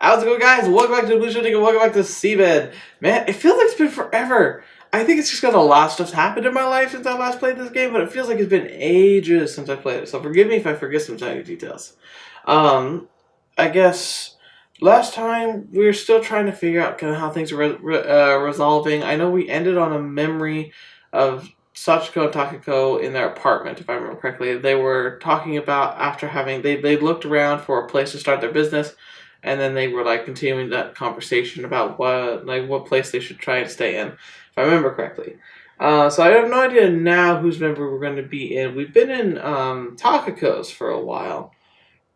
How's it going, guys? Welcome back to TheBlueShifting and welcome back to SeaBed. Man, it feels like it's been forever. I think it's just because a lot of stuff's happened in my life since I last played this game, but it feels like it's been ages since I played it, so forgive me if I forget some tiny details. I guess last time we were still trying to figure out kind of how things are resolving. I know we ended on a memory of Sachiko and Takako in their apartment, if I remember correctly. They were talking about after having, they looked around for a place to start their business, and then they were like continuing that conversation about what place they should try and stay in, if I remember correctly. So I have no idea now whose member we're going to be in. We've been in Takako's for a while,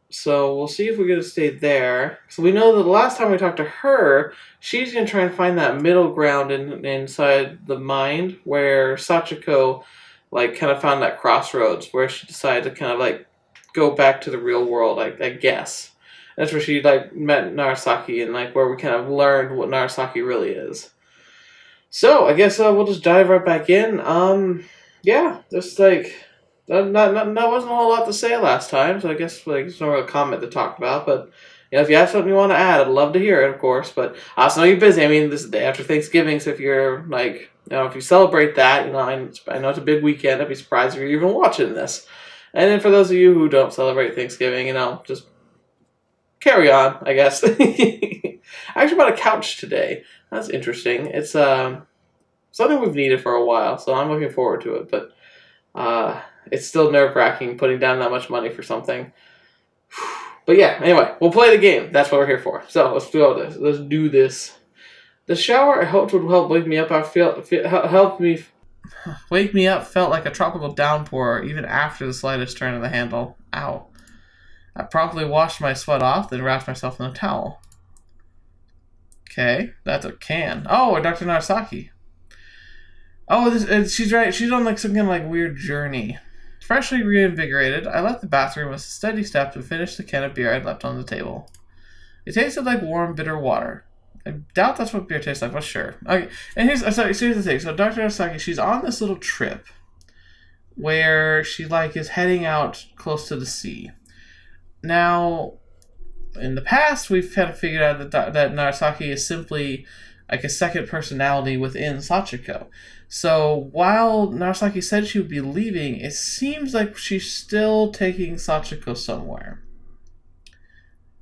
so we'll see if we're going to stay there. So we know that the last time we talked to her, she's going to try and find that middle ground inside the mind where Sachiko like kind of found that crossroads where she decided to kind of like go back to the real world, I guess. That's where she like met Narasaki and like where we kind of learned what Narasaki really is. So I guess we'll just dive right back in. Yeah, just like that wasn't a whole lot to say last time, so I guess like there's no real comment to talk about. But you know, if you have something you want to add, I'd love to hear it, of course. But I also know you're busy. I mean, this is the day after Thanksgiving, so if you're like, you know, if you celebrate that, you know, I know it's a big weekend. I'd be surprised if you're even watching this. And then for those of you who don't celebrate Thanksgiving, you know, just carry on, I guess. I actually bought a couch today. That's interesting. It's something we've needed for a while, so I'm looking forward to it. But it's still nerve-wracking putting down that much money for something. But yeah, anyway, we'll play the game. That's what we're here for. So let's do all this. Let's do this. The shower I hoped would help wake me up. Wake me up felt like a tropical downpour even after the slightest turn of the handle. Ow. I promptly washed my sweat off, then wrapped myself in a towel. Okay, that's a can. Oh, Dr. Narasaki. Oh, she's right. She's on like some kind of like weird journey. Freshly reinvigorated, I left the bathroom with a steady step to finish the can of beer I'd left on the table. It tasted like warm, bitter water. I doubt that's what beer tastes like, but sure. Okay, and here's the thing. So Dr. Narasaki, she's on this little trip where she like is heading out close to the sea. Now, in the past, we've kind of figured out that Narasaki is simply like a second personality within Sachiko. So while Narasaki said she would be leaving, it seems like she's still taking Sachiko somewhere.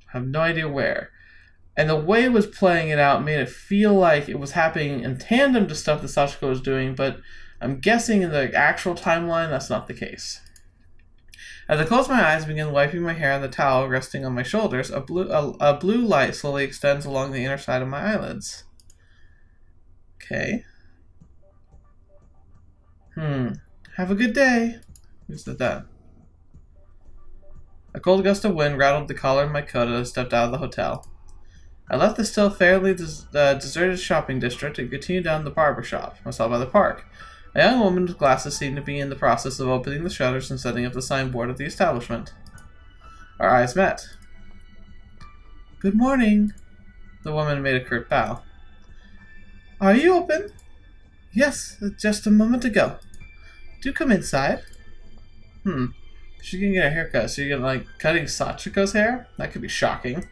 I have no idea where. And the way it was playing it out made it feel like it was happening in tandem to stuff that Sachiko was doing, but I'm guessing in the actual timeline that's not the case. As I close my eyes and begin wiping my hair on the towel resting on my shoulders, a blue light slowly extends along the inner side of my eyelids. Okay. Have a good day. Who said that? A cold gust of wind rattled the collar of my coat as I stepped out of the hotel. I left the still fairly deserted shopping district and continued down the barber shop I saw by the park. A young woman with glasses seemed to be in the process of opening the shutters and setting up the signboard of the establishment. Our eyes met. Good morning. The woman made a curt bow. Are you open? Yes, just a moment ago. Do come inside. She's gonna get a haircut, so you're gonna like cutting Sachiko's hair? That could be shocking.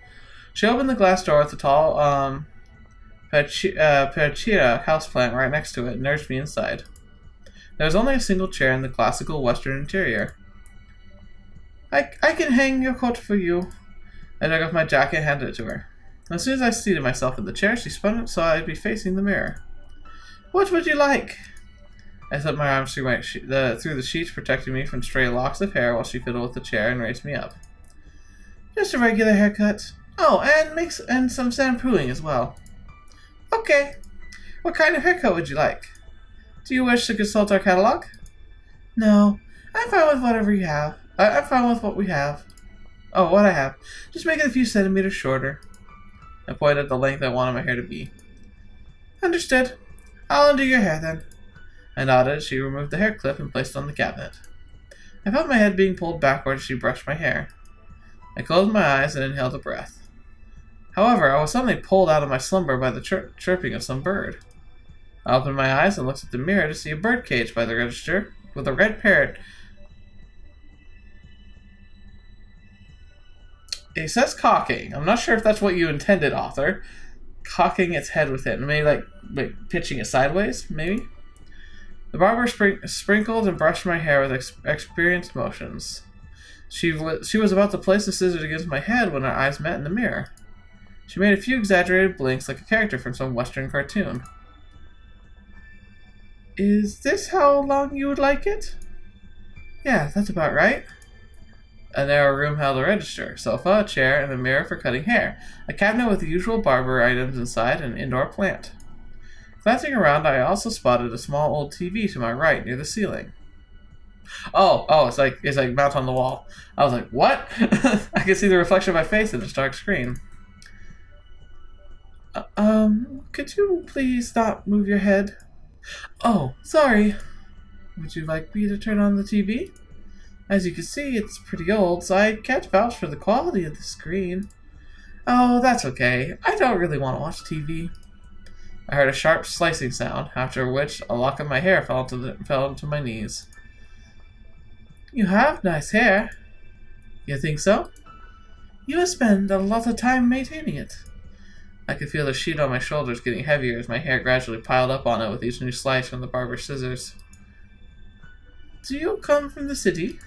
She opened the glass door with a tall Perchira houseplant right next to it and urged me inside. There was only a single chair in the classical Western interior. I can hang your coat for you. I took off my jacket and handed it to her. As soon as I seated myself in the chair, she spun it so I'd be facing the mirror. What would you like? I slipped my arms through the sheets, protecting me from stray locks of hair while she fiddled with the chair and raised me up. Just a regular haircut. Oh, and some shampooing as well. Okay. What kind of haircut would you like? Do you wish to consult our catalog? No, I'm fine with whatever you have. I'm fine with what we have. Oh, what I have. Just make it a few centimeters shorter. I pointed at the length I wanted my hair to be. Understood. I'll undo your hair then. I nodded. She removed the hair clip and placed it on the cabinet. I felt my head being pulled backward as she brushed my hair. I closed my eyes and inhaled a breath. However, I was suddenly pulled out of my slumber by the chirping of some bird. I opened my eyes and looked at the mirror to see a birdcage by the register with a red parrot It says cocking. I'm not sure if that's what you intended, author. Cocking its head with it. Maybe like pitching it sideways, maybe? The barber sprinkled and brushed my hair with experienced motions. She was about to place the scissors against my head when our eyes met in the mirror. She made a few exaggerated blinks like a character from some Western cartoon. Is this how long you would like it? Yeah, that's about right. A narrow room held a register, sofa, a chair, and a mirror for cutting hair, a cabinet with the usual barber items inside, and an indoor plant. Glancing around, I also spotted a small old TV to my right near the ceiling. Oh, it's like mounted on the wall. I was like, what? I could see the reflection of my face in this dark screen. Could you please not move your head? Oh, sorry. Would you like me to turn on the TV? As you can see, it's pretty old, so I can't vouch for the quality of the screen. Oh, that's okay. I don't really want to watch TV. I heard a sharp slicing sound, after which a lock of my hair fell into my knees. You have nice hair. You think so? You spend a lot of time maintaining it. I could feel the sheet on my shoulders getting heavier as my hair gradually piled up on it with each new slice from the barber's scissors. Do you come from the city?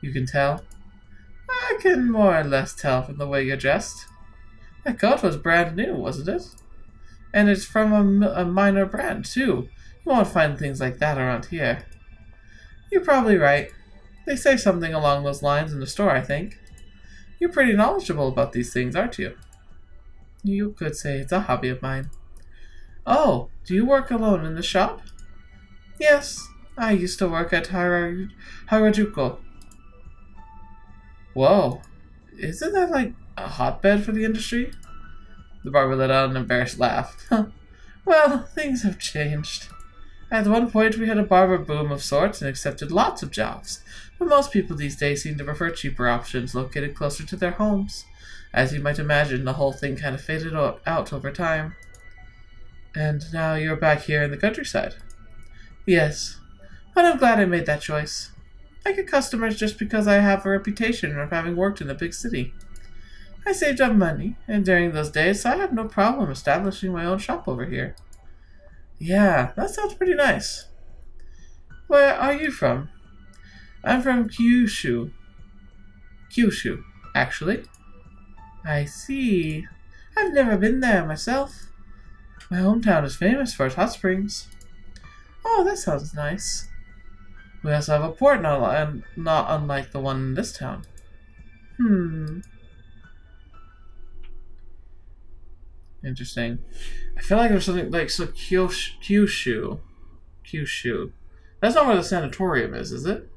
You can tell. I can more or less tell from the way you're dressed. That coat was brand new, wasn't it? And it's from a minor brand, too. You won't find things like that around here. You're probably right. They say something along those lines in the store, I think. You're pretty knowledgeable about these things, aren't you? You could say it's a hobby of mine. Oh, do you work alone in the shop? Yes, I used to work at Harajuku. Whoa, isn't that like a hotbed for the industry? The barber let out an embarrassed laugh. Well, things have changed. At one point, we had a barber boom of sorts and accepted lots of jobs, but most people these days seem to prefer cheaper options located closer to their homes. As you might imagine, the whole thing kind of faded out over time. And now you're back here in the countryside. Yes, but I'm glad I made that choice. I get customers just because I have a reputation of having worked in a big city. I saved up money, and during those days, I have no problem establishing my own shop over here. Yeah, that sounds pretty nice. Where are you from? I'm from Kyushu. Kyushu, actually. I see. I've never been there myself. My hometown is famous for its hot springs. Oh, that sounds nice. We also have a port not unlike the one in this town. Interesting. I feel like there's something like Kyushu. Kyushu. That's not where the sanatorium is it?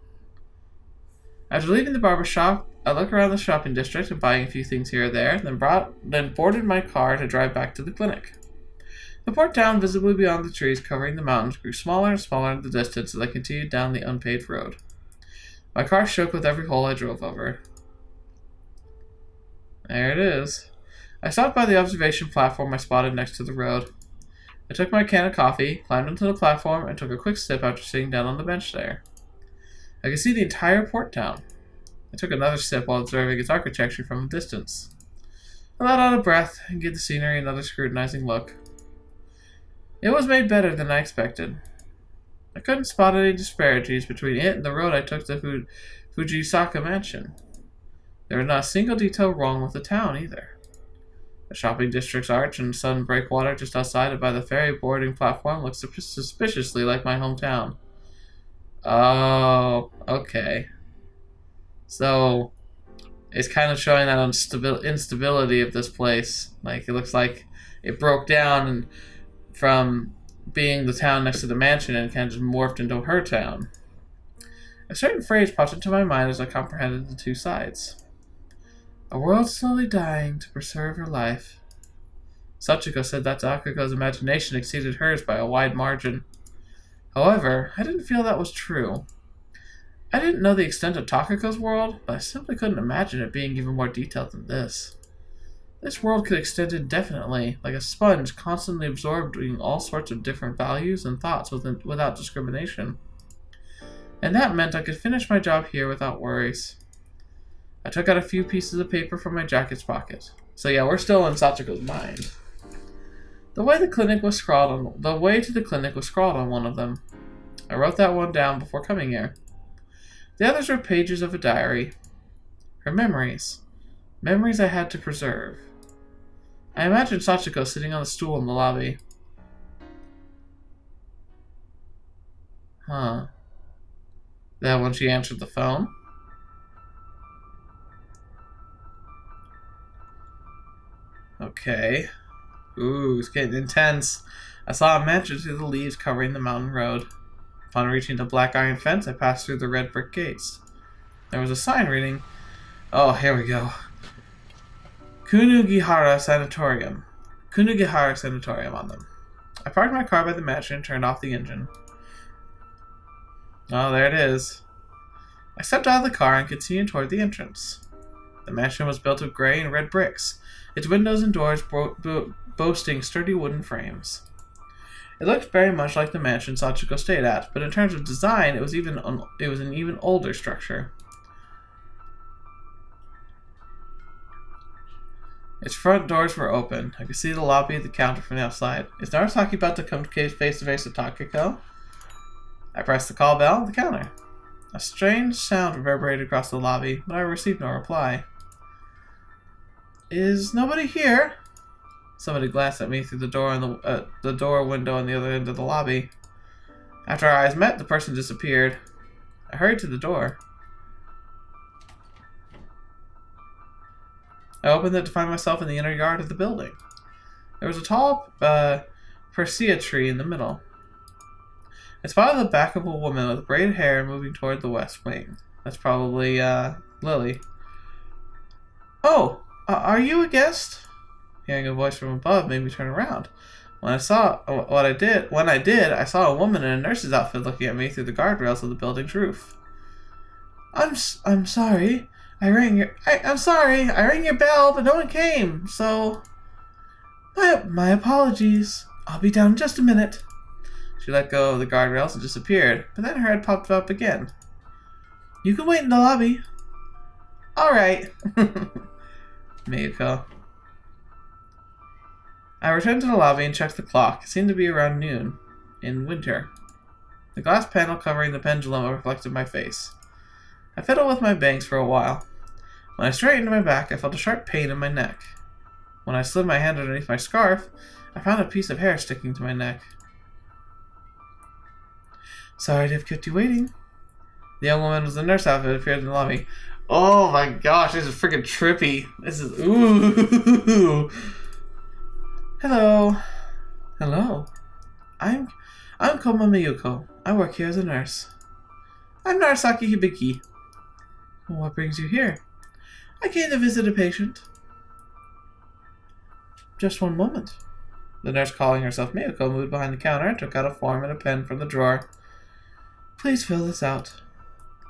After leaving the barber shop, I looked around the shopping district and buying a few things here or there, then boarded my car to drive back to the clinic. The port town, visibly beyond the trees covering the mountains, grew smaller and smaller in the distance as I continued down the unpaved road. My car shook with every hole I drove over. There it is. I stopped by the observation platform I spotted next to the road. I took my can of coffee, climbed onto the platform, and took a quick sip after sitting down on the bench there. I could see the entire port town. I took another sip while observing its architecture from a distance. I let out a breath and gave the scenery another scrutinizing look. It was made better than I expected. I couldn't spot any disparities between it and the road I took to Fujisaka Mansion. There was not a single detail wrong with the town either. The shopping district's arch and sudden breakwater just outside it by the ferry boarding platform looked suspiciously like my hometown. Oh, okay. So, it's kind of showing that instability of this place. Like, it looks like it broke down and from being the town next to the mansion and kind of just morphed into her town. A certain phrase popped into my mind as I comprehended the two sides. A world slowly dying to preserve her life. Sachiko said that Takako's imagination exceeded hers by a wide margin. However, I didn't feel that was true. I didn't know the extent of Takako's world, but I simply couldn't imagine it being even more detailed than this. This world could extend indefinitely, like a sponge constantly absorbing all sorts of different values and thoughts without discrimination. And that meant I could finish my job here without worries. I took out a few pieces of paper from my jacket's pocket. So yeah, we're still in Sachiko's mind. The way to the clinic was scrawled on one of them. I wrote that one down before coming here. The others were pages of a diary. Her memories. Memories I had to preserve. I imagined Sachiko sitting on a stool in the lobby. Huh. That when she answered the phone? Okay. Ooh, it's getting intense. I saw a mansion through the leaves covering the mountain road. Upon reaching the black iron fence, I passed through the red brick gates. There was a sign reading, oh, here we go. Kunugihara Sanatorium. Kunugihara Sanatorium on them. I parked my car by the mansion and turned off the engine. Oh, there it is. I stepped out of the car and continued toward the entrance. The mansion was built of gray and red bricks, its windows and doors boasting sturdy wooden frames. It looked very much like the mansion Sachiko stayed at, but in terms of design, it was an even older structure. Its front doors were open. I could see the lobby at the counter from the outside. Is Narasaki about to come face to face with Takako? I pressed the call bell on the counter. A strange sound reverberated across the lobby, but I received no reply. Is nobody here? Somebody glanced at me through the door window on the other end of the lobby. After our eyes met, the person disappeared. I hurried to the door. I opened it to find myself in the inner yard of the building. There was a tall persea tree in the middle. I spotted the back of a woman with braided hair moving toward the west wing. That's probably Lily. Oh, are you a guest? Hearing a voice from above made me turn around. When I saw I saw a woman in a nurse's outfit looking at me through the guardrails of the building's roof. I'm sorry. I'm sorry. I rang your bell, but no one came. So, my apologies. I'll be down in just a minute. She let go of the guardrails and disappeared, but then her head popped up again. You can wait in the lobby. All right. Miyako. I returned to the lobby and checked the clock. It seemed to be around noon, in winter. The glass panel covering the pendulum reflected my face. I fiddled with my bangs for a while. When I straightened my back, I felt a sharp pain in my neck. When I slid my hand underneath my scarf, I found a piece of hair sticking to my neck. Sorry to have kept you waiting. The young woman with the nurse outfit appeared in the lobby. Oh my gosh, this is freaking trippy. This is ooh. Hello. Hello. I'm Koma Miyuko. I work here as a nurse. I'm Narasaki Hibiki. What brings you here? I came to visit a patient. Just one moment. The nurse, calling herself Miyuko, moved behind the counter and took out a form and a pen from the drawer. Please fill this out.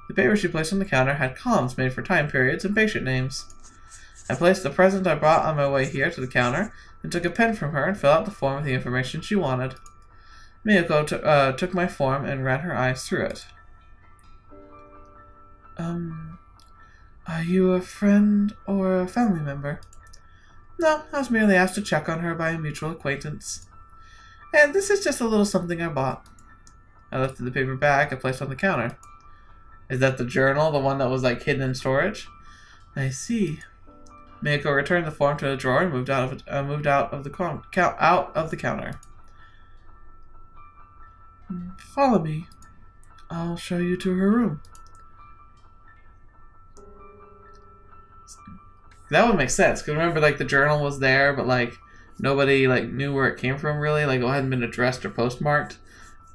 The paper she placed on the counter had columns made for time periods and patient names. I placed the present I brought on my way here to the counter and took a pen from her and filled out the form with the information she wanted. Miyuko took my form and ran her eyes through it. Are you a friend or a family member? No, I was merely asked to check on her by a mutual acquaintance. And this is just a little something I bought. I lifted the paper bag I placed on the counter. Is that the journal, the one that was like hidden in storage? I see. Miyako returned the form to the drawer and moved out of the counter. Follow me. I'll show you to her room. That would make sense, because remember, like, the journal was there, but, like, nobody, like, knew where it came from, really. Like, it hadn't been addressed or postmarked,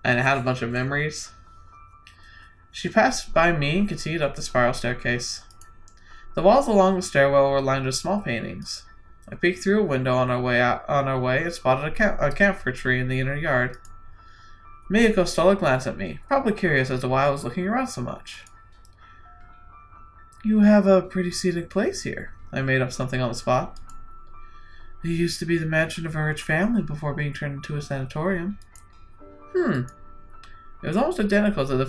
and it had a bunch of memories. She passed by me and continued up the spiral staircase. The walls along the stairwell were lined with small paintings. I peeked through a window on our way and spotted a camphor tree in the inner yard. Miyako stole a glance at me, probably curious as to why I was looking around so much. You have a pretty scenic place here. I made up something on the spot. It used to be the mansion of a rich family before being turned into a sanatorium. It was almost identical to the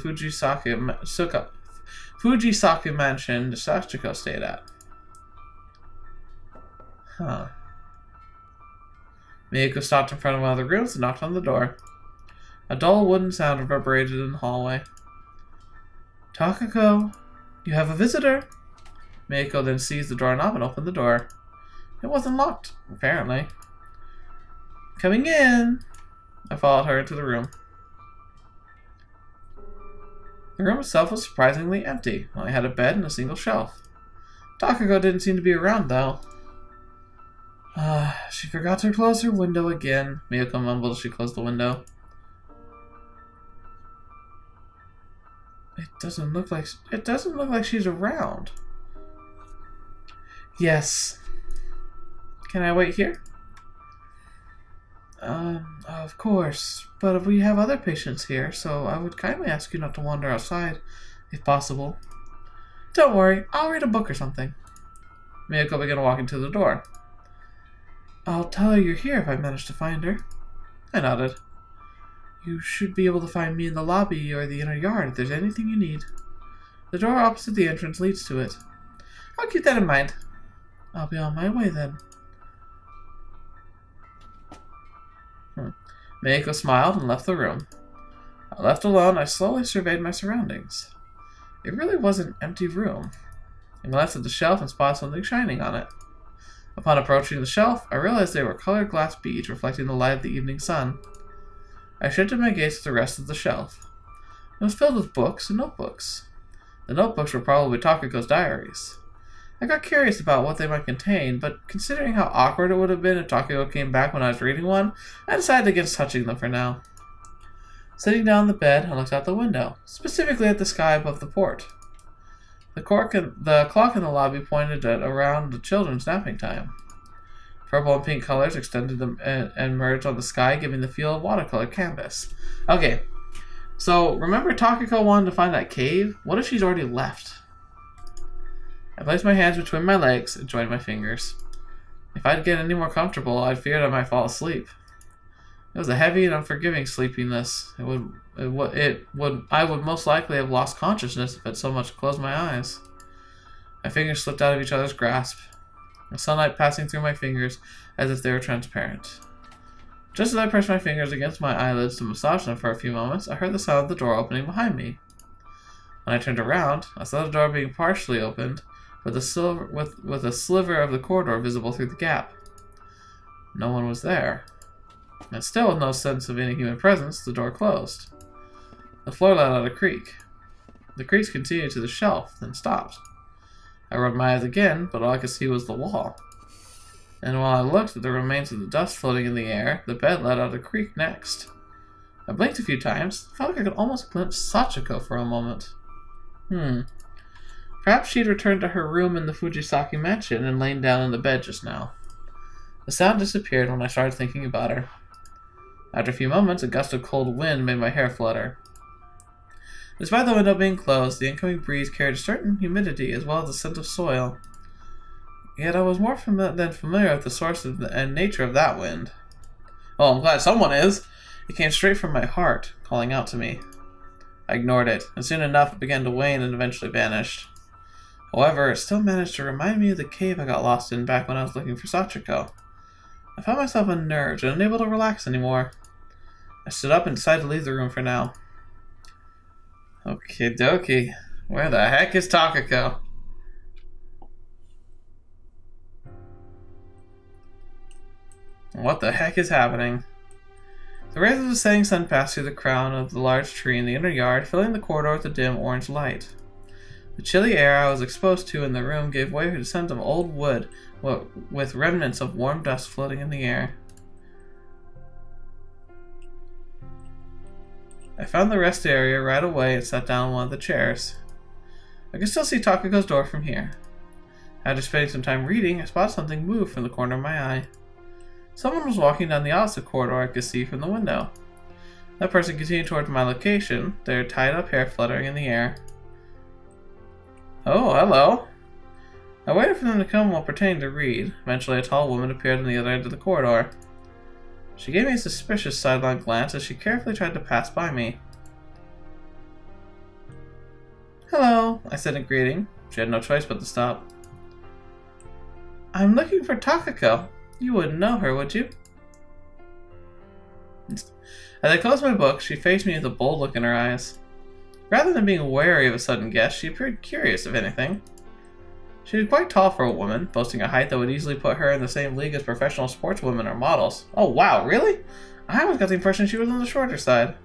Fujisaki mansion Sachiko stayed at. Huh. Miyako stopped in front of one of the rooms and knocked on the door. A dull wooden sound reverberated in the hallway. Takako, you have a visitor. Miyako then seized the doorknob and opened the door. It wasn't locked, apparently. Coming in. I followed her into the room. The room itself was surprisingly empty. Only had a bed and a single shelf. Takako didn't seem to be around, though. She forgot to close her window again. Miyako mumbled as she closed the window. It doesn't look like she's around. Yes. Can I wait here? Of course. But we have other patients here, so I would kindly ask you not to wander outside, if possible. Don't worry, I'll read a book or something. Miyako began walking to the door. I'll tell her you're here if I manage to find her. I nodded. You should be able to find me in the lobby or the inner yard if there's anything you need. The door opposite the entrance leads to it. I'll keep that in mind. I'll be on my way then. Miyako smiled and left the room. Left alone, I slowly surveyed my surroundings. It really was an empty room. I glanced at the shelf and spotted something shining on it. Upon approaching the shelf, I realized they were colored glass beads reflecting the light of the evening sun. I shifted my gaze to the rest of the shelf. It was filled with books and notebooks. The notebooks were probably Takako's diaries. I got curious about what they might contain, but considering how awkward it would have been if Takako came back when I was reading one, I decided against touching them for now. Sitting down on the bed, I looked out the window, specifically at the sky above the port. The clock in the lobby pointed at around the children's napping time. Purple and pink colors extended and merged on the sky, giving the feel of watercolor canvas. Okay, so remember Takako wanted to find that cave? What if she's already left? I placed my hands between my legs and joined my fingers. If I'd get any more comfortable, I feared I might fall asleep. It was a heavy and unforgiving sleepiness. I would most likely have lost consciousness if I'd so much closed my eyes. My fingers slipped out of each other's grasp, the sunlight passing through my fingers as if they were transparent. Just as I pressed my fingers against my eyelids to massage them for a few moments, I heard the sound of the door opening behind me. When I turned around, I saw the door being partially opened, with a sliver of the corridor visible through the gap. No one was there. And still with no sense of any human presence, the door closed. The floor let out a creak. The creaks continued to the shelf, then stopped. I rubbed my eyes again, but all I could see was the wall. And while I looked at the remains of the dust floating in the air, the bed let out a creak next. I blinked a few times, felt like I could almost glimpse Sachiko for a moment. Perhaps she'd returned to her room in the Fujisaki mansion and lain down in the bed just now. The sound disappeared when I started thinking about her. After a few moments, a gust of cold wind made my hair flutter. Despite the window being closed, the incoming breeze carried a certain humidity as well as the scent of soil. Yet I was more than familiar with the source and nature of that wind. Well, I'm glad someone is. It came straight from my heart, calling out to me. I ignored it, and soon enough it began to wane and eventually vanished. However, it still managed to remind me of the cave I got lost in back when I was looking for Sachiko. I found myself unnerved and unable to relax anymore. I stood up and decided to leave the room for now. Okie dokie. Where the heck is Takako? What the heck is happening? The rays of the setting sun passed through the crown of the large tree in the inner yard, filling the corridor with a dim orange light. The chilly air I was exposed to in the room gave way to the scent of old wood, with remnants of warm dust floating in the air. I found the rest area right away and sat down on one of the chairs. I could still see Takako's door from here. After spending some time reading, I spotted something move from the corner of my eye. Someone was walking down the opposite corridor I could see from the window. That person continued towards my location, their tied-up hair fluttering in the air. Oh, hello. I waited for them to come while pretending to read. Eventually, a tall woman appeared on the other end of the corridor. She gave me a suspicious sidelong glance as she carefully tried to pass by me. Hello, I said in greeting. She had no choice but to stop. I'm looking for Takako. You wouldn't know her, would you? As I closed my book, she faced me with a bold look in her eyes. Rather than being wary of a sudden guest, she appeared curious, if anything. She was quite tall for a woman, boasting a height that would easily put her in the same league as professional sportswomen or models. Oh wow, really? I always got the impression she was on the shorter side.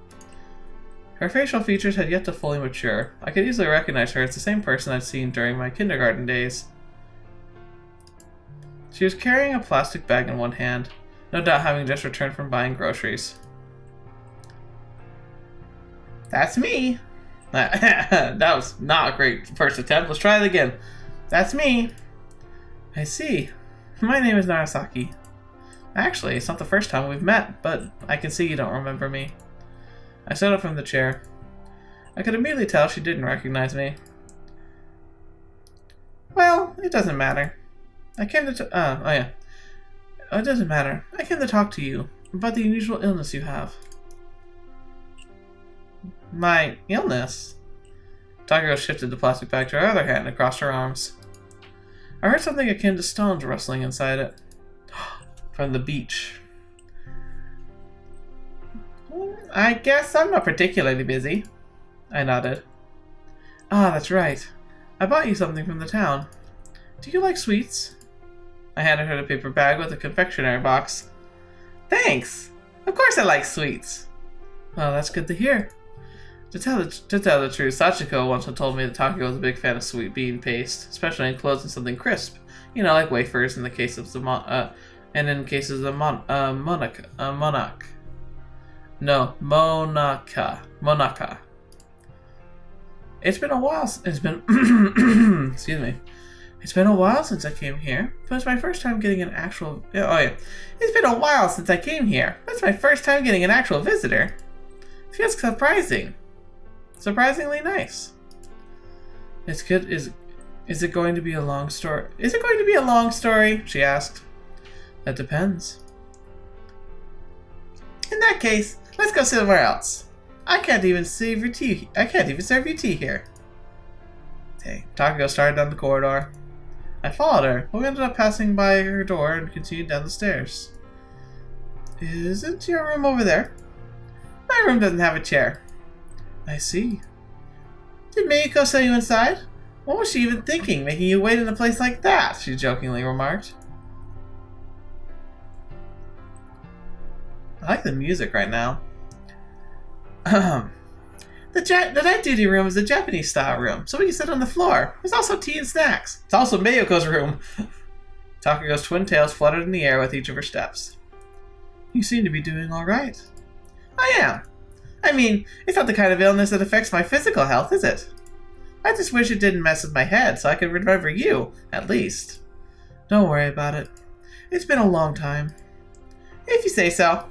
Her facial features had yet to fully mature. I could easily recognize her as the same person I'd seen during my kindergarten days. She was carrying a plastic bag in one hand, no doubt having just returned from buying groceries. That's me! That was not a great first attempt. Let's try it again. That's me. I see. My name is Narasaki. Actually, it's not the first time we've met, but I can see you don't remember me. I stood up from the chair. I could immediately tell she didn't recognize me. Well, it doesn't matter. I came to it doesn't matter. I came to talk to you about the unusual illness you have. My illness? Takako shifted the plastic bag to her other hand and crossed her arms. I heard something akin to stones rustling inside it. From the beach. I guess I'm not particularly busy. I nodded. Ah, that's right. I bought you something from the town. Do you like sweets? I handed her the paper bag with a confectionery box. Thanks! Of course I like sweets. Well, that's good to hear. To tell the truth, Sachiko once told me that Takako was a big fan of sweet bean paste, especially enclosed in something crisp. You know, like wafers in the case of the and in cases of monaka. It's been a while. It's been excuse me. It's been a while since I came here, but it's my first time getting an actual. It's been a while since I came here. But it's my first time getting an actual visitor. It feels surprising. Surprisingly nice. It's good. Is it going to be a long story? Is it going to be a long story? She asked. That depends. In that case, let's go somewhere else. I can't even serve your tea. I can't even serve you tea here. Okay, Takako started down the corridor. I followed her, but we ended up passing by her door and continued down the stairs. Isn't your room over there? My room doesn't have a chair. I see. Did Mayuko send you inside? What was she even thinking, making you wait in a place like that? She jokingly remarked. I like the music right now. The night duty room is a Japanese style room, so we can sit on the floor. There's also tea and snacks. It's also Mayuko's room. Takako's twin tails fluttered in the air with each of her steps. You seem to be doing all right. I am. I mean, it's not the kind of illness that affects my physical health, is it? I just wish it didn't mess with my head so I could remember you, at least. Don't worry about it. It's been a long time. If you say so.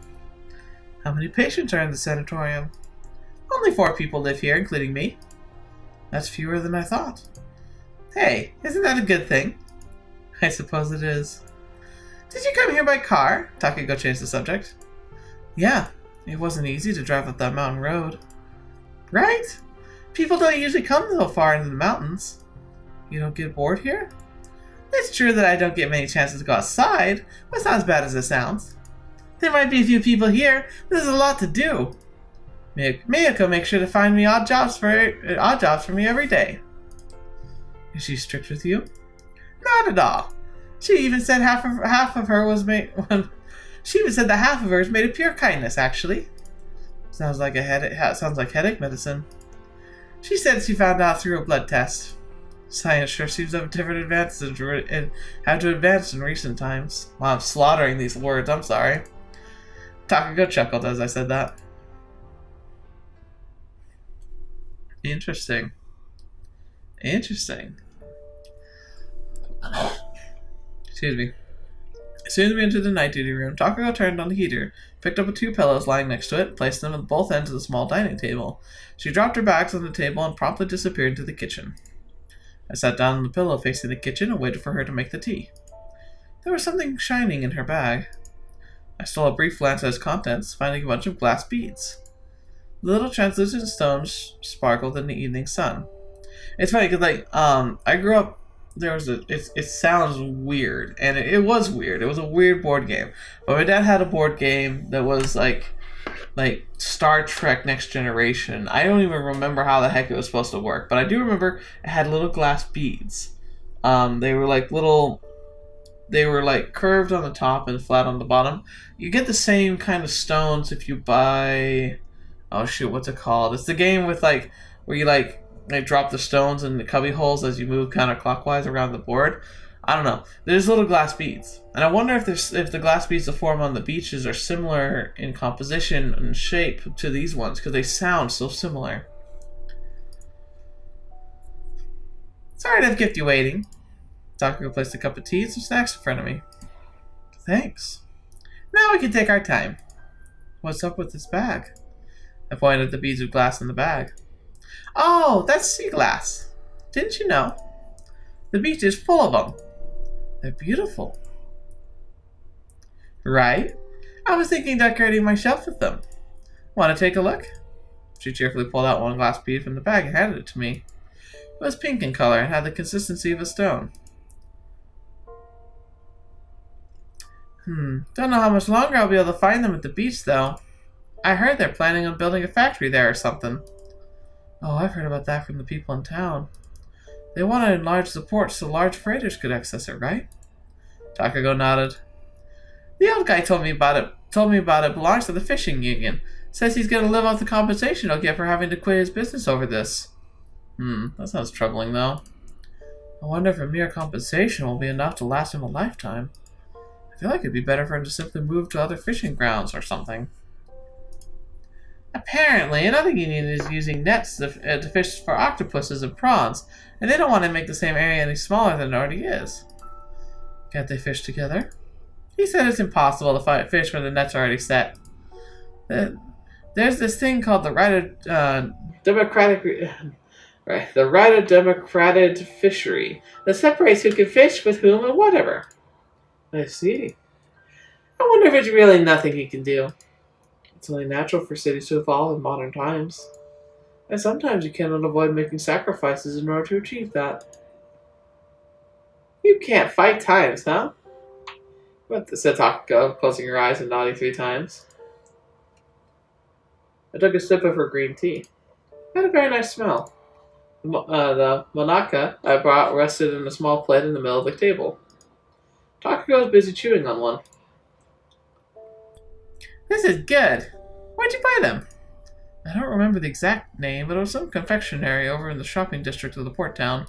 How many patients are in the sanatorium? Only 4 people live here, including me. That's fewer than I thought. Hey, isn't that a good thing? I suppose it is. Did you come here by car? Takako changed the subject. Yeah, it wasn't easy to drive up that mountain road. Right? People don't usually come so far into the mountains. You don't get bored here? It's true that I don't get many chances to go outside, but it's not as bad as it sounds. There might be a few people here, but there's a lot to do. Miyako makes sure to find me odd jobs for me every day. Is she strict with you? Not at all. She even said half of her was made. She even said that half of her is made of pure kindness. Actually, sounds like headache medicine. She said she found out through a blood test. Science sure seems to have different advances and had to advance in recent times. Wow, I'm slaughtering these words. I'm sorry. Takako chuckled as I said that. Interesting. Excuse me. As soon as we entered the night duty room, Takako turned on the heater, picked up 2 pillows lying next to it, placed them at both ends of the small dining table. She dropped her bags on the table and promptly disappeared into the kitchen. I sat down on the pillow facing the kitchen and waited for her to make the tea. There was something shining in her bag. I stole a brief glance at its contents, finding a bunch of glass beads. The little translucent stones sparkled in the evening sun. It's funny because I grew up. There was it sounds weird, and it was weird. It was a weird board game. But my dad had a board game that was like Star Trek Next Generation. I don't even remember how the heck it was supposed to work, but I do remember it had little glass beads. They were like little. They were like curved on the top and flat on the bottom. You get the same kind of stones if you buy. Oh shoot, what's it called? It's the game with where you they drop the stones in the cubby holes as you move counterclockwise around the board. I don't know. There's little glass beads, and I wonder if the glass beads that form on the beaches are similar in composition and shape to these ones because they sound so similar. Sorry to have kept you waiting. Takako placed a cup of tea and some snacks in front of me. Thanks. Now we can take our time. What's up with this bag? I pointed at the beads of glass in the bag. Oh, that's sea glass. Didn't you know? The beach is full of them. They're beautiful. Right? I was thinking decorating my shelf with them. Want to take a look? She cheerfully pulled out one glass bead from the bag and handed it to me. It was pink in color and had the consistency of a stone. Don't know how much longer I'll be able to find them at the beach, though. I heard they're planning on building a factory there or something. Oh, I've heard about that from the people in town. They want to enlarge the port so large freighters could access it, right? Takako nodded. The old guy told me about it. Belongs to the fishing union. Says he's going to live off the compensation he'll get for having to quit his business over this. That sounds troubling, though. I wonder if a mere compensation will be enough to last him a lifetime. I feel like it'd be better for him to simply move to other fishing grounds or something. Apparently, another union is using nets to fish for octopuses and prawns, and they don't want to make the same area any smaller than it already is. Can't they fish together? He said it's impossible to find fish when the nets are already set. There's this thing called the right of democratic fishery that separates who can fish with whom and whatever. I see. I wonder if it's really nothing he can do. It's only natural for cities to evolve in modern times. And sometimes you cannot avoid making sacrifices in order to achieve that. You can't fight times, huh? What said Takako, closing her eyes and nodding 3 times. I took a sip of her green tea. It had a very nice smell. The monaka I brought rested in a small plate in the middle of the table. Takako was busy chewing on one. This is good. Where'd you buy them? I don't remember the exact name, but it was some confectionery over in the shopping district of the port town.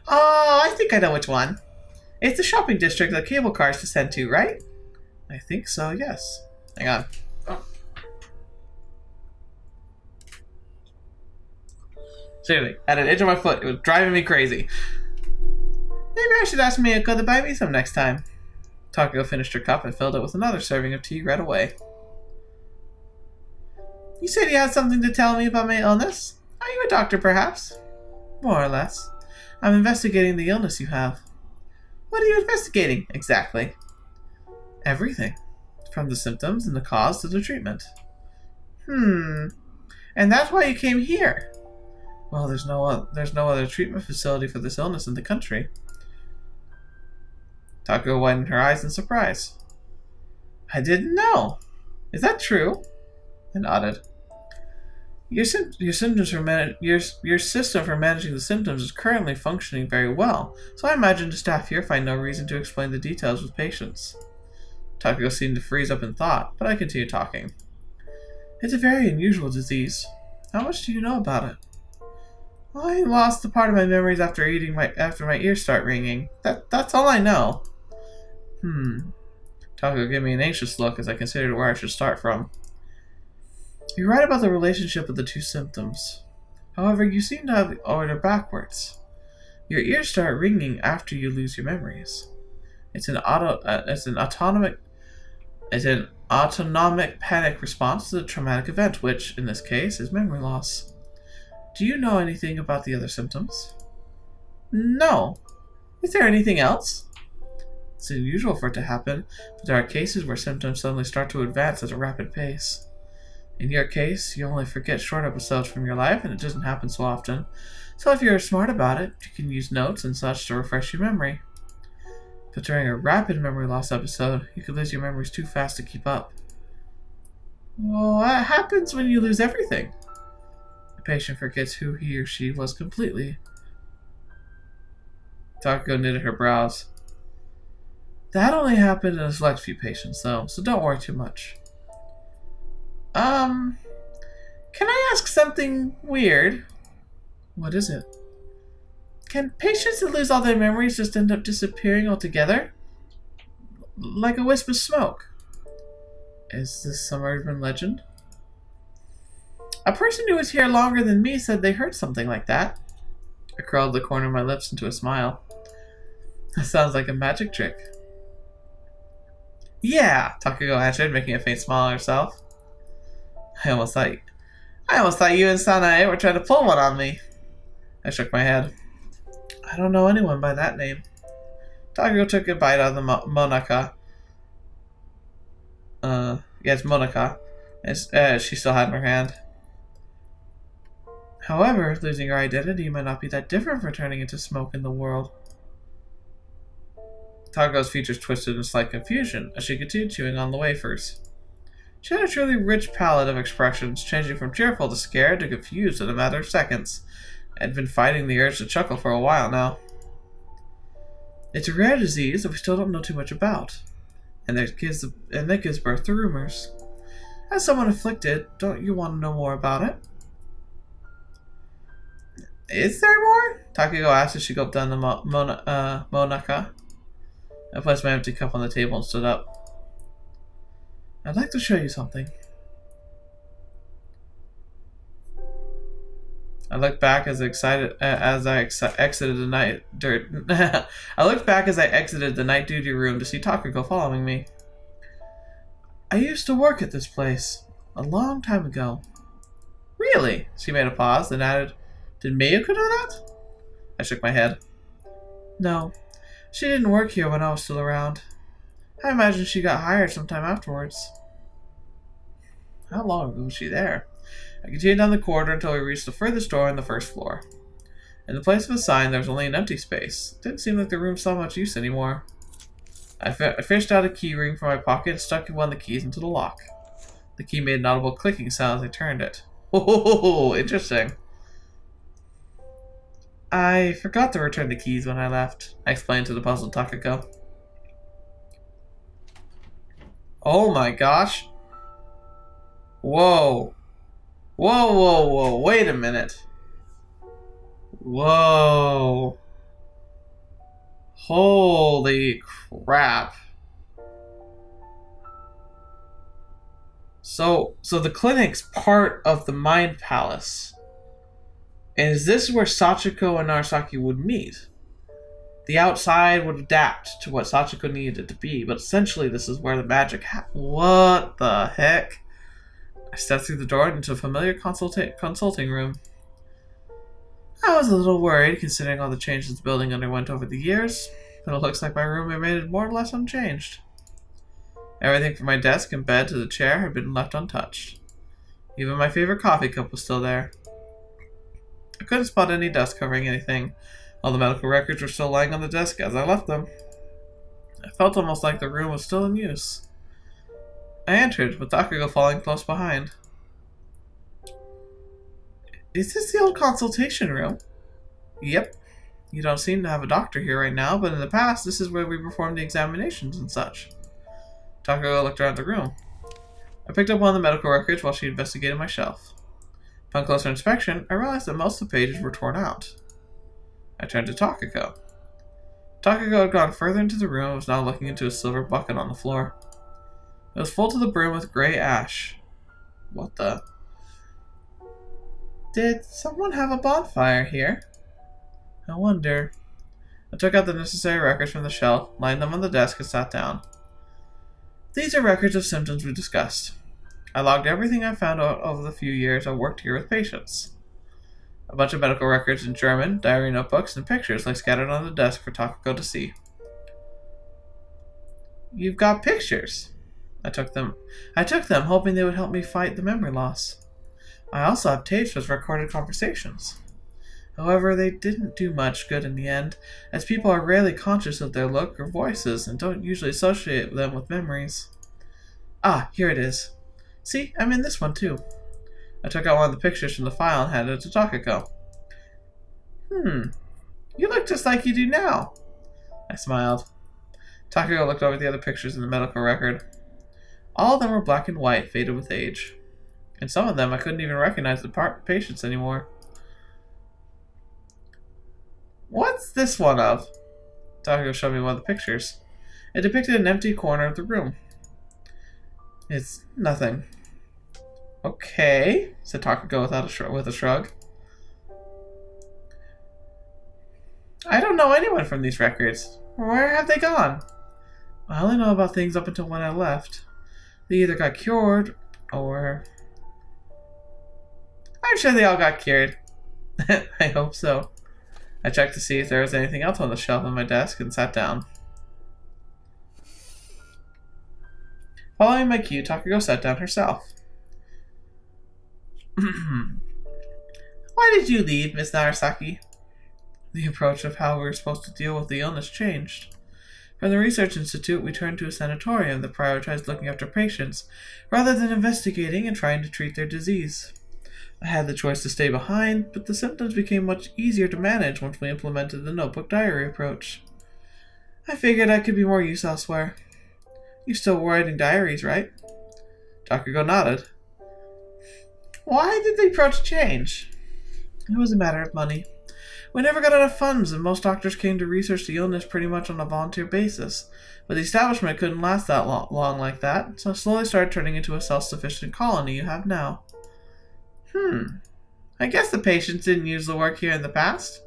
Oh, I think I know which one. It's the shopping district the cable cars descend to, right? I think so, yes. Hang on. Oh. Seriously, at an edge of my foot, it was driving me crazy. Maybe I should ask Miyako to buy me some next time. Takako finished her cup and filled it with another serving of tea right away. You said you had something to tell me about my illness? Are you a doctor, perhaps? More or less. I'm investigating the illness you have. What are you investigating, exactly? Everything. From the symptoms and the cause to the treatment. And that's why you came here? Well, there's no other treatment facility for this illness in the country. Takako widened her eyes in surprise. I didn't know. Is that true? I nodded. Your system for managing the symptoms is currently functioning very well, so I imagine the staff here find no reason to explain the details with patients. Takako seemed to freeze up in thought, but I continued talking. It's a very unusual disease. How much do you know about it? I lost a part of my memories after my ears start ringing. That's all I know. Takako gave me an anxious look as I considered where I should start from. You're right about the relationship of the 2 symptoms. However, you seem to have the order backwards. Your ears start ringing after you lose your memories. It's an autonomic panic response to the traumatic event, which, in this case, is memory loss. Do you know anything about the other symptoms? No. Is there anything else? It's unusual for it to happen, but there are cases where symptoms suddenly start to advance at a rapid pace. In your case, you only forget short episodes from your life, and it doesn't happen so often, So if you're smart about it, you can use notes and such to refresh your memory. But during a rapid memory loss episode, you could lose your memories too fast to keep up. Well, what happens when you lose everything? The patient forgets who he or she was completely. Takako knitted her brows. That only happened in a select few patients, though, so don't worry too much. Can I ask something weird? What is it? Can patients that lose all their memories just end up disappearing altogether? Like a wisp of smoke? Is this some urban legend? A person who was here longer than me said they heard something like that. I curled the corner of my lips into a smile. That sounds like a magic trick. Yeah, Takako answered, making a faint smile at herself. I almost thought you and Sanae were trying to pull one on me. I shook my head. I don't know anyone by that name. Takako took a bite out of the monaka. Yes, monaka. As she still had in her hand. However, losing your identity might not be that different from turning into smoke in the world. Takako's features twisted in slight confusion as she continued chewing on the wafers. She had a truly rich palette of expressions, changing from cheerful to scared to confused in a matter of seconds. I had been fighting the urge to chuckle for a while now. It's a rare disease that we still don't know too much about, and that gives birth to rumors. As someone afflicted, don't you want to know more about it? Is there more? Takako asked as she gulped down the monaka. I placed my empty cup on the table and stood up. I'd like to show you something. I looked back as I exited the night. I looked back as I exited the night duty room to see Takako following me. I used to work at this place a long time ago. Really? She made a pause, then added, "Did Miyako know that?" I shook my head. No, she didn't work here when I was still around. I imagine she got hired sometime afterwards. How long ago was she there? I continued down the corridor until we reached the furthest door on the first floor. In the place of a sign, there was only an empty space. It didn't seem like the room saw much use anymore. I fished out a key ring from my pocket and stuck one of the keys into the lock. The key made an audible clicking sound as I turned it. Oh, interesting. I forgot to return the keys when I left, I explained to the puzzled Takako. Oh my gosh. Whoa. Whoa, wait a minute. Whoa. Holy crap. So the clinic's part of the Mind Palace. And is this where Sachiko and Narasaki would meet? The outside would adapt to what Sachiko needed it to be, but essentially this is where the magic What the heck? I stepped through the door into a familiar consulting room. I was a little worried, considering all the changes the building underwent over the years, but it looks like my room remained more or less unchanged. Everything from my desk and bed to the chair had been left untouched. Even my favorite coffee cup was still there. I couldn't spot any dust covering anything. All the medical records were still lying on the desk as I left them. I felt almost like the room was still in use. I entered, with Takako following close behind. Is this the old consultation room? Yep. You don't seem to have a doctor here right now, but in the past, this is where we performed the examinations and such. Takako looked around the room. I picked up one of the medical records while she investigated my shelf. Upon closer inspection, I realized that most of the pages were torn out. I turned to Takako. Takako had gone further into the room and was now looking into a silver bucket on the floor. It was full to the brim with gray ash. What the? Did someone have a bonfire here? I wonder. I took out the necessary records from the shelf, lined them on the desk, and sat down. These are records of symptoms we discussed. I logged everything I found out over the few years I worked here with patients. A bunch of medical records in German, diary notebooks, and pictures lay scattered on the desk for Takako to see. You've got pictures. I took them, hoping they would help me fight the memory loss. I also have tapes with recorded conversations. However, they didn't do much good in the end, as people are rarely conscious of their look or voices and don't usually associate them with memories. Ah, here it is. See, I'm in this one too. I took out one of the pictures from the file and handed it to Takako. You look just like you do now. I smiled. Takako looked over the other pictures in the medical record. All of them were black and white, faded with age. In some of them, I couldn't even recognize the patients anymore. What's this one of? Takako showed me one of the pictures. It depicted an empty corner of the room. It's nothing. Okay, said Takako with a shrug. I don't know anyone from these records. Where have they gone? I only know about things up until when I left. They either got cured, or... I'm sure they all got cured. I hope so. I checked to see if there was anything else on the shelf on my desk and sat down. Following my cue, Takako sat down herself. Why did you leave, Miss Narasaki? The approach of how we were supposed to deal with the illness changed. From the research institute, we turned to a sanatorium that prioritized looking after patients, rather than investigating and trying to treat their disease. I had the choice to stay behind, but the symptoms became much easier to manage once we implemented the notebook diary approach. I figured I could be more use elsewhere. You're still writing diaries, right? Takako nodded. Why did the approach change? It was a matter of money. We never got enough funds, and most doctors came to research the illness pretty much on a volunteer basis. But the establishment couldn't last that long like that, so it slowly started turning into a self-sufficient colony you have now. I guess the patients didn't use the work here in the past.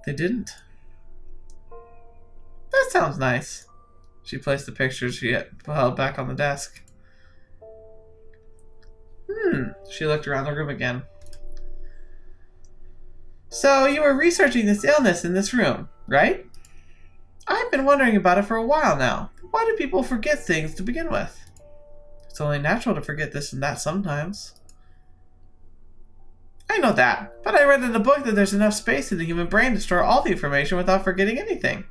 They didn't. That sounds nice. She placed the pictures she had held back on the desk. She looked around the room again. So you were researching this illness in this room, right? I've been wondering about it for a while now. Why do people forget things to begin with? It's only natural to forget this and that sometimes. I know that, but I read in a book that there's enough space in the human brain to store all the information without forgetting anything.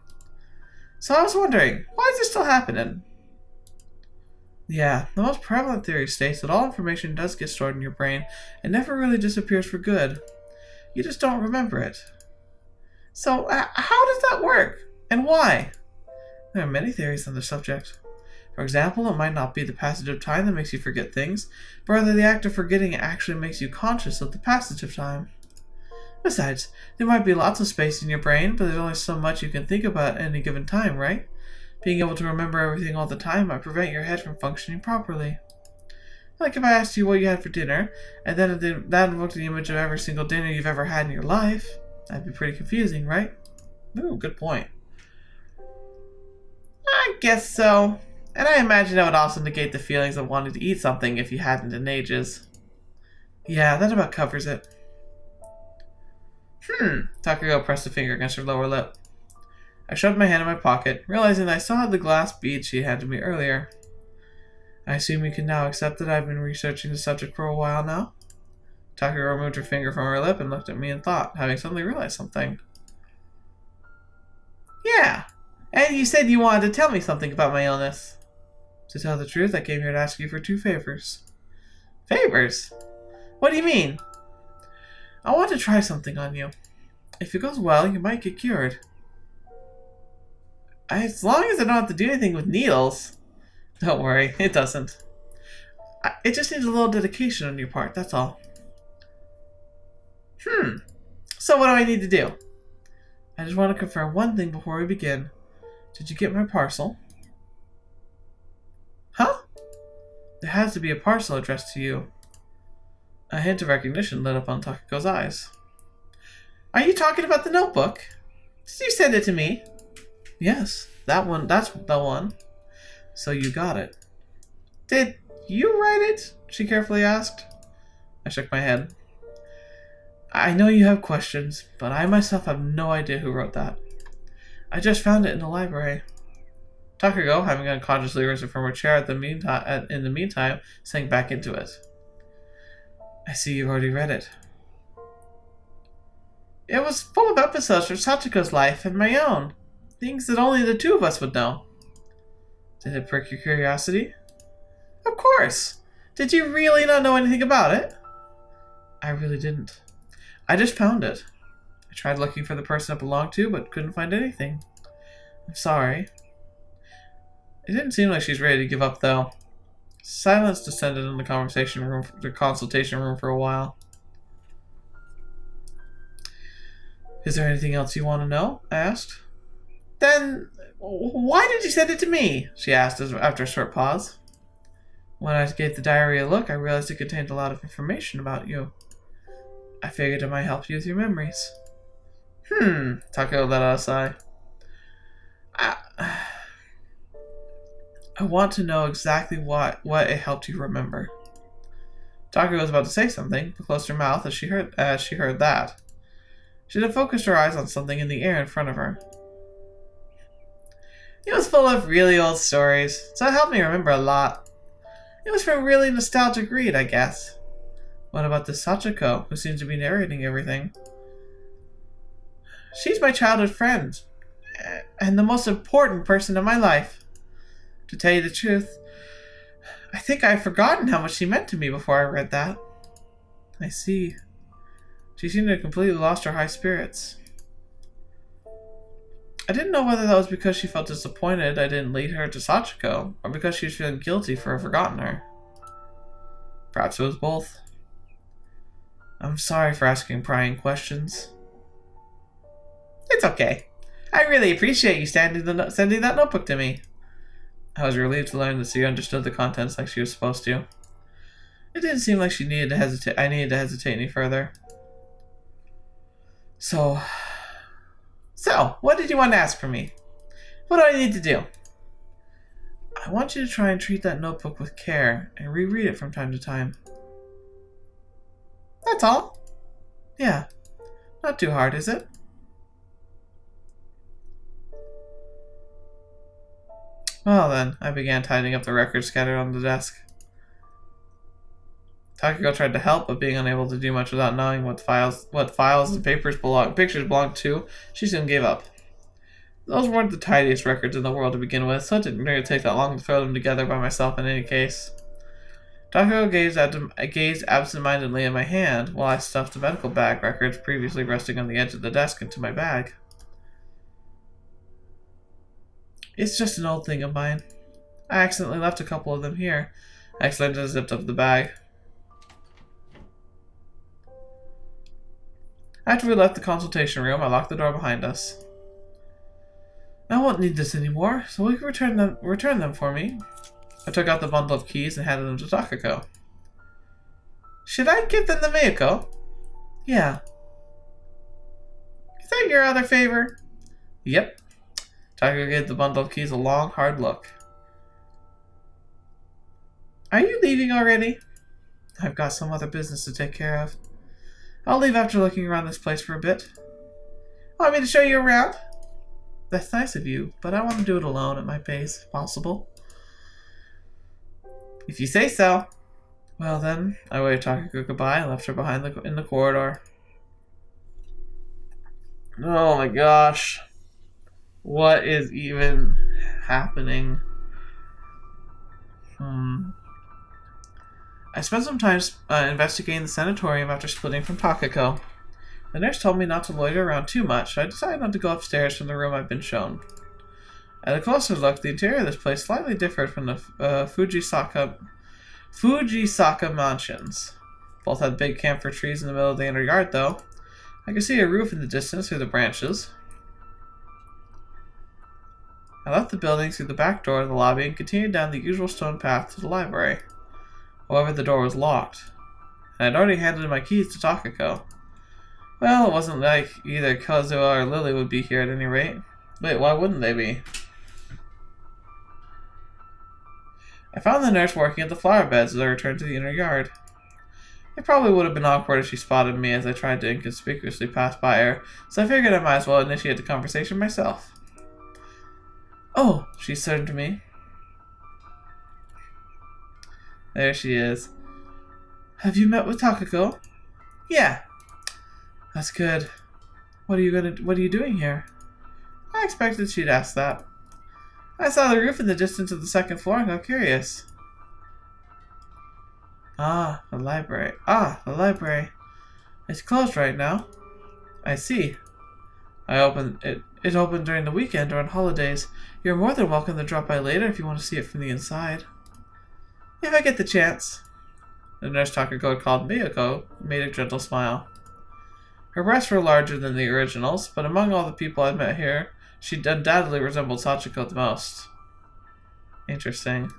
So I was wondering, why is this still happening? Yeah, the most prevalent theory states that all information does get stored in your brain and never really disappears for good. You just don't remember it. So, how does that work? And why? There are many theories on the subject. For example, it might not be the passage of time that makes you forget things, but rather the act of forgetting actually makes you conscious of the passage of time. Besides, there might be lots of space in your brain, but there's only so much you can think about at any given time, right? Being able to remember everything all the time might prevent your head from functioning properly. Like if I asked you what you had for dinner, and then that invoked the image of every single dinner you've ever had in your life, that'd be pretty confusing, right? Ooh, good point. I guess so. And I imagine that would also negate the feelings of wanting to eat something if you hadn't in ages. Yeah, that about covers it. Takako pressed a finger against her lower lip. I shoved my hand in my pocket, realizing that I still had the glass bead she handed me earlier. I assume you can now accept that I've been researching the subject for a while now? Takako removed her finger from her lip and looked at me in thought, having suddenly realized something. Yeah, and you said you wanted to tell me something about my illness. To tell the truth, I came here to ask you for 2 favors. Favors? What do you mean? I want to try something on you. If it goes well, you might get cured. As long as I don't have to do anything with needles. Don't worry, it doesn't. It just needs a little dedication on your part, that's all. So what do I need to do? I just want to confirm one thing before we begin. Did you get my parcel? Huh? There has to be a parcel addressed to you. A hint of recognition lit up on Takako's eyes. Are you talking about the notebook? Did you send it to me? Yes, that one. That's the one. So you got it. Did you write it? She carefully asked. I shook my head. I know you have questions, but I myself have no idea who wrote that. I just found it in the library. Takako, having unconsciously risen from her chair in the meantime, sank back into it. I see you've already read it. It was full of episodes from Sachiko's life and my own. Things that only the two of us would know. Did it prick your curiosity? Of course! Did you really not know anything about it? I really didn't. I just found it. I tried looking for the person it belonged to, but couldn't find anything. I'm sorry. It didn't seem like she's ready to give up, though. Silence descended in the consultation room for a while. Is there anything else you want to know? I asked. Then, why did you send it to me? She asked after a short pause. When I gave the diary a look, I realized it contained a lot of information about you. I figured it might help you with your memories. Takako let out a sigh. I want to know exactly what it helped you remember. Takako was about to say something, but closed her mouth as she heard that. She then focused her eyes on something in the air in front of her. It was full of really old stories, so it helped me remember a lot. It was from a really nostalgic read, I guess. What about the Sachiko, who seems to be narrating everything? She's my childhood friend, and the most important person in my life. To tell you the truth, I think I've forgotten how much she meant to me before I read that. I see. She seemed to have completely lost her high spirits. I didn't know whether that was because she felt disappointed I didn't lead her to Sachiko, or because she was feeling guilty for having forgotten her. Perhaps it was both. I'm sorry for asking prying questions. It's okay. I really appreciate you sending that notebook to me. I was relieved to learn that she understood the contents like she was supposed to. It didn't seem like I needed to hesitate any further. So, what did you want to ask from me? What do I need to do? I want you to try and treat that notebook with care and reread it from time to time. That's all? Yeah. Not too hard, is it? Well then, I began tidying up the records scattered on the desk. Takako tried to help, but being unable to do much without knowing what files and pictures belonged to, she soon gave up. Those weren't the tidiest records in the world to begin with, so it didn't really take that long to throw them together by myself in any case. Takako gazed absent-mindedly at my hand while I stuffed the medical bag records previously resting on the edge of the desk into my bag. It's just an old thing of mine. I accidentally left a couple of them here. I accidentally zipped up the bag. After we left the consultation room, I locked the door behind us. I won't need this anymore, so will you return them for me? I took out the bundle of keys and handed them to Takako. Should I give them to Miyako? Yeah. Is that your other favor? Yep. Takako gave the bundle of keys a long, hard look. Are you leaving already? I've got some other business to take care of. I'll leave after looking around this place for a bit. Want me to show you around? That's nice of you, but I want to do it alone at my pace, if possible. If you say so. Well then, I waved Takako goodbye and left her behind in the corridor. Oh my gosh. What is even happening? I spent some time investigating the sanatorium after splitting from Takako. The nurse told me not to loiter around too much, so I decided not to go upstairs from the room I'd been shown. At a closer look, the interior of this place slightly differed from the Fujisaka mansions. Both had big camphor trees in the middle of the inner yard, though. I could see a roof in the distance through the branches. I left the building through the back door of the lobby and continued down the usual stone path to the library. However, the door was locked, and I'd already handed my keys to Takako. Well, it wasn't like either Kazuo or Lily would be here at any rate. Wait, why wouldn't they be? I found the nurse working at the flower beds as I returned to the inner yard. It probably would have been awkward if she spotted me as I tried to inconspicuously pass by her, so I figured I might as well initiate the conversation myself. Oh, she turned to me. There she is. Have you met with Takako? Yeah. That's good. What are you doing here? I expected she'd ask that. I saw the roof in the distance of the second floor and got curious. Ah, the library. It's closed right now. I see. It opened during the weekend or on holidays. You're more than welcome to drop by later if you want to see it from the inside. If I get the chance. The nurse Takako called Miyako made a gentle smile. Her breasts were larger than the originals, but among all the people I'd met here, she undoubtedly resembled Sachiko the most. Interesting.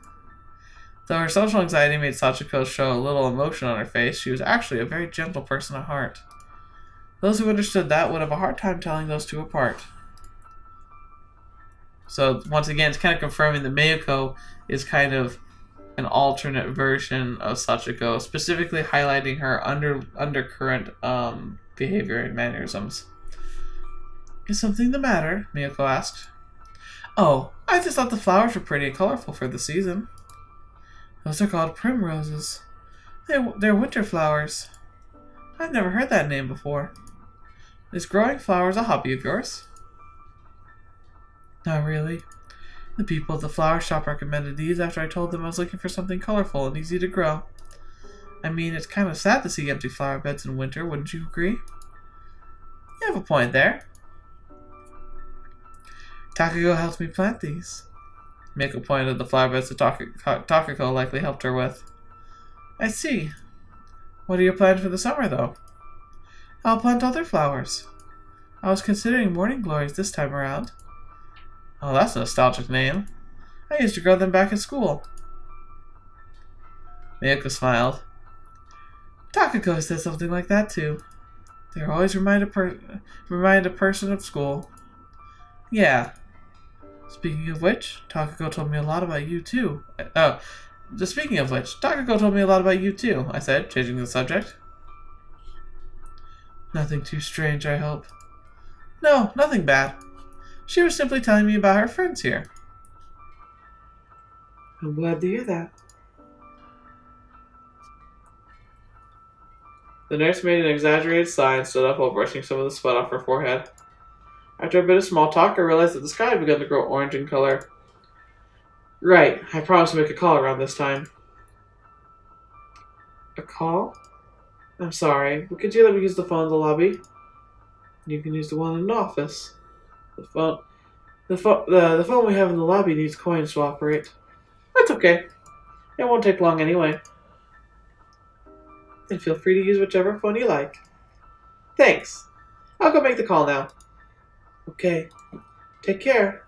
Though her social anxiety made Sachiko show a little emotion on her face, she was actually a very gentle person at heart. Those who understood that would have a hard time telling those two apart. So, once again, it's kind of confirming that Miyako is kind of an alternate version of Sachiko, specifically highlighting her undercurrent behavior and mannerisms. Is something the matter? Miyako asked. Oh, I just thought the flowers were pretty and colorful for the season. Those are called primroses. They're winter flowers. I've never heard that name before. Is growing flowers a hobby of yours? Not really. The people at the flower shop recommended these after I told them I was looking for something colorful and easy to grow. I mean, it's kind of sad to see empty flower beds in winter, wouldn't you agree? You have a point there. Takako helped me plant these. Miko pointed at the flower beds that Takako likely helped her with. I see. What are your plans for the summer, though? I'll plant other flowers. I was considering morning glories this time around. Oh, that's a nostalgic name. I used to grow them back at school. Miyako smiled. Takako said something like that too. They always remind a person of school. Yeah. Speaking of which, Takako told me a lot about you too. Speaking of which, Takako told me a lot about you too, I said, changing the subject. Nothing too strange, I hope. No, nothing bad. She was simply telling me about her friends here. I'm glad to hear that. The nurse made an exaggerated sigh and stood up while brushing some of the sweat off her forehead. After a bit of small talk, I realized that the sky had begun to grow orange in color. Right, I promised to make a call around this time. A call? I'm sorry, but could you let me use the phone in the lobby? You can use the one in the office. The phone we have in the lobby needs coins to operate. That's okay. It won't take long anyway. Then feel free to use whichever phone you like. Thanks. I'll go make the call now. Okay. Take care.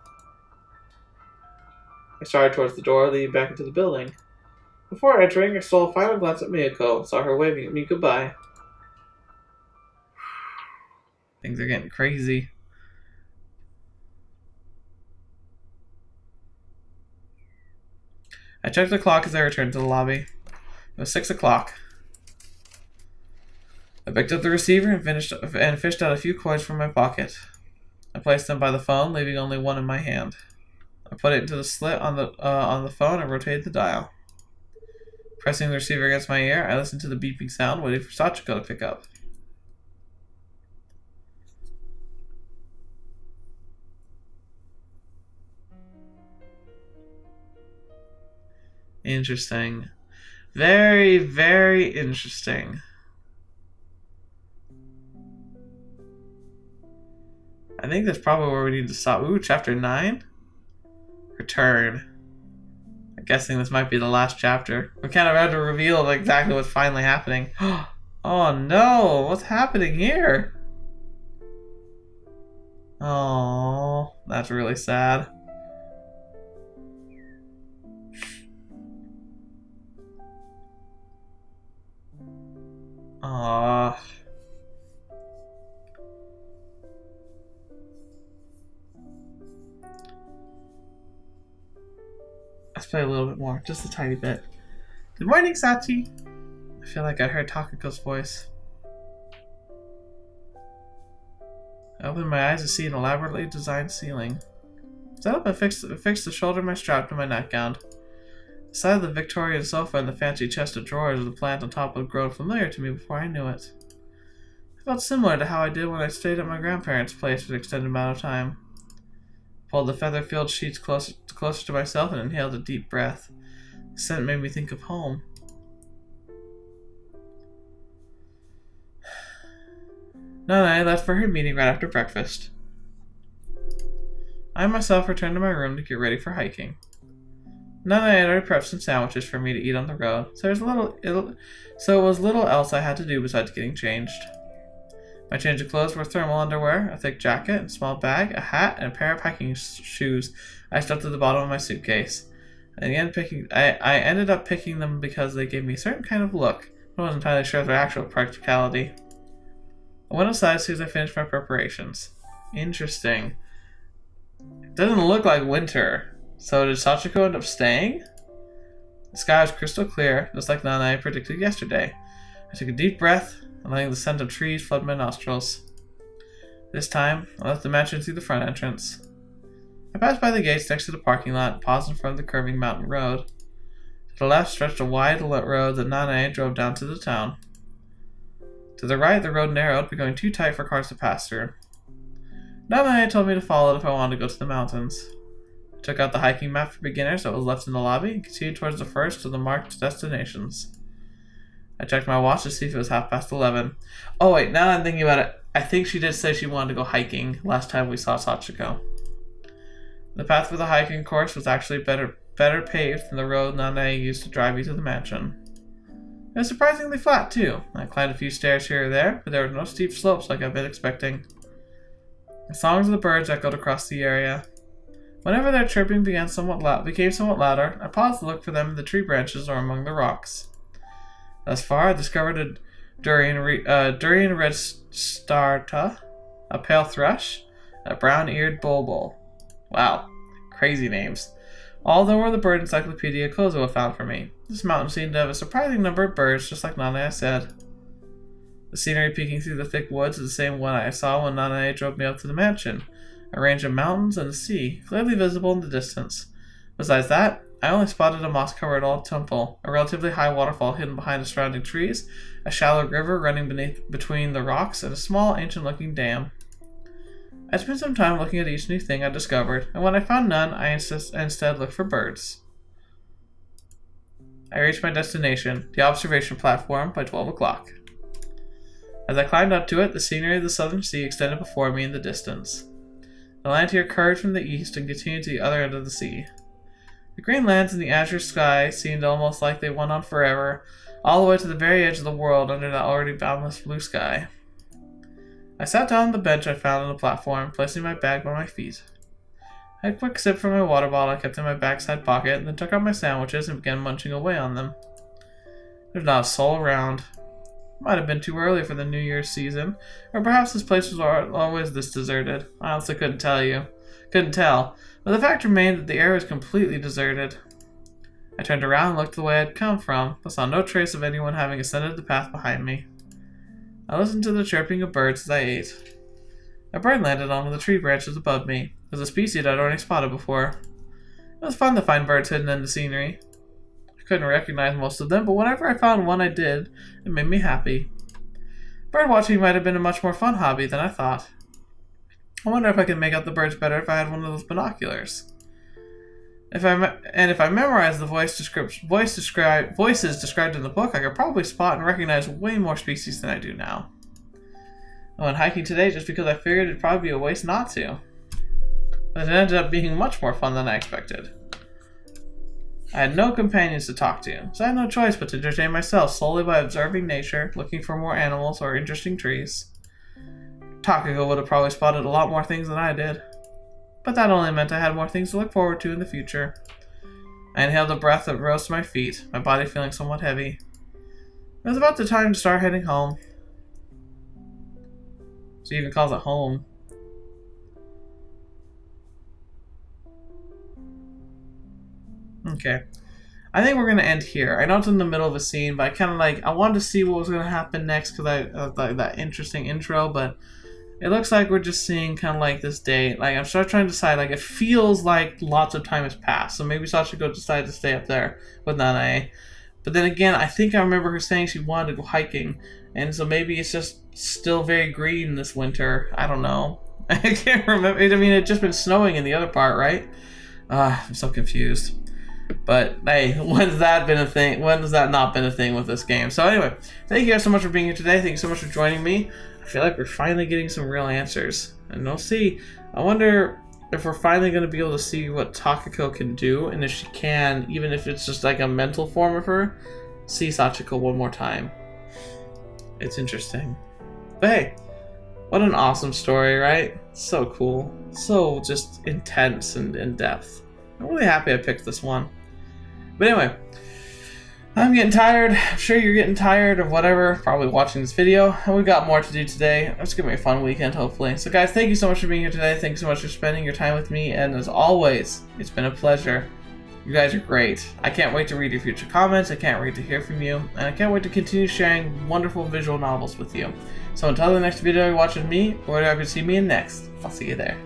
I started towards the door leading back into the building. Before entering, I stole a final glance at Miyako and saw her waving at me goodbye. Things are getting crazy. I checked the clock as I returned to the lobby. It was 6 o'clock. I picked up the receiver and fished out a few coins from my pocket. I placed them by the phone, leaving only one in my hand. I put it into the slit on the phone and rotated the dial. Pressing the receiver against my ear, I listened to the beeping sound, waiting for Sachiko to pick up. Interesting. Very, very interesting. I think that's probably where we need to stop. Ooh, chapter 9? Return. I'm guessing this might be the last chapter. We're kind of about to reveal exactly what's finally happening. Oh no! What's happening here? Oh, that's really sad. Aww. Let's play a little bit more, just a tiny bit. Good morning, Sachi. I feel like I heard Takako's voice. I opened my eyes to see an elaborately designed ceiling. Set up, I fixed the shoulder of my strap to my nightgown. The side of the Victorian sofa and the fancy chest of drawers with the plant on top had grown familiar to me before I knew it. It felt similar to how I did when I stayed at my grandparents' place for an extended amount of time. Pulled the feather-filled sheets closer to myself and inhaled a deep breath. The scent made me think of home. Nanae left for her meeting right after breakfast. I myself returned to my room to get ready for hiking. Nanae had already prepped some sandwiches for me to eat on the road, so it was little else I had to do besides getting changed. My change of clothes were thermal underwear, a thick jacket, a small bag, a hat, and a pair of hiking shoes I stuffed at the bottom of my suitcase. In the end, I ended up picking them because they gave me a certain kind of look, but I wasn't entirely sure of their actual practicality. I went outside as soon as I finished my preparations. Interesting. It doesn't look like winter. So did Sachiko end up staying? The sky was crystal clear, just like Nanae predicted yesterday. I took a deep breath, and letting the scent of trees flood my nostrils. This time, I left the mansion through the front entrance. I passed by the gates next to the parking lot and paused in front of the curving mountain road. To the left stretched a wide road that Nanae drove down to the town. To the right, the road narrowed, becoming too tight for cars to pass through. Nanae told me to follow it if I wanted to go to the mountains. I took out the hiking map for beginners that was left in the lobby and continued towards the first of the marked destinations. I checked my watch to see if it was 11:30. Oh wait, now that I'm thinking about it, I think she did say she wanted to go hiking last time we saw Sachiko. The path for the hiking course was actually better paved than the road Nanae used to drive me to the mansion. It was surprisingly flat, too. I climbed a few stairs here or there, but there were no steep slopes like I've been expecting. The songs of the birds echoed across the area. Whenever their chirping became somewhat louder, I paused to look for them in the tree branches or among the rocks. Thus far, I discovered a durian red starta, a pale thrush, and a brown-eared bulbul. Wow, crazy names. All of them were the bird encyclopedia Kozo found for me. This mountain seemed to have a surprising number of birds, just like Nanae said. The scenery peeking through the thick woods is the same one I saw when Nanae drove me up to the mansion. A range of mountains and a sea, clearly visible in the distance. Besides that, I only spotted a moss-covered old temple, a relatively high waterfall hidden behind the surrounding trees, a shallow river running between the rocks, and a small, ancient-looking dam. I spent some time looking at each new thing I discovered, and when I found none, I instead looked for birds. I reached my destination, the observation platform, by 12 o'clock. As I climbed up to it, the scenery of the southern sea extended before me in the distance. The land here curved from the east and continued to the other end of the sea. The green lands and the azure sky seemed almost like they went on forever, all the way to the very edge of the world under that already boundless blue sky. I sat down on the bench I found on the platform, placing my bag by my feet. I had a quick sip from my water bottle I kept in my backside pocket, and then took out my sandwiches and began munching away on them. There was not a soul around. It might have been too early for the New Year's season, or perhaps this place was always this deserted. I honestly couldn't tell, but the fact remained that the air was completely deserted. I turned around and looked the way I'd come from, but saw no trace of anyone having ascended the path behind me. I listened to the chirping of birds as I ate. A bird landed on one of the tree branches above me. It was a species I'd already spotted before. It was fun to find birds hidden in the scenery. I couldn't recognize most of them, but whenever I found one I did, it made me happy. Bird watching might have been a much more fun hobby than I thought. I wonder if I could make out the birds better if I had one of those binoculars. If I memorized the voices described in the book, I could probably spot and recognize way more species than I do now. I went hiking today just because I figured it'd probably be a waste not to. But it ended up being much more fun than I expected. I had no companions to talk to, so I had no choice but to entertain myself solely by observing nature, looking for more animals or interesting trees. Takako would have probably spotted a lot more things than I did. But that only meant I had more things to look forward to in the future. I inhaled a breath that rose to my feet, my body feeling somewhat heavy. It was about the time to start heading home. She even calls it home. Okay. I think we're going to end here. I know it's in the middle of a scene, but I wanted to see what was going to happen next because I like that interesting intro, but it looks like we're just seeing kind of like this day. Like, I'm still trying to decide, like, it feels like lots of time has passed, so maybe Sachiko decided to stay up there with Nanae. But then again, I think I remember her saying she wanted to go hiking, and so maybe it's just still very green this winter. I don't know. I can't remember. I mean, it just been snowing in the other part, right? I'm so confused. But hey, when's that been a thing? When has that not been a thing with this game? So anyway, thank you guys so much for being here today. Thank you so much for joining me. I feel like we're finally getting some real answers, and we'll see. I wonder if we're finally going to be able to see what Takako can do, and if she can, even if it's just like a mental form of her, see Sachiko one more time. It's interesting. But hey, what an awesome story, right? So cool. So just intense and in depth. I'm really happy I picked this one. But anyway, I'm getting tired. I'm sure you're getting tired of whatever, probably watching this video. And we've got more to do today. It's going to be a fun weekend, hopefully. So guys, thank you so much for being here today. Thank you so much for spending your time with me. And as always, it's been a pleasure. You guys are great. I can't wait to read your future comments. I can't wait to hear from you. And I can't wait to continue sharing wonderful visual novels with you. So until the next video you watch with me, or whatever you see me in next, I'll see you there.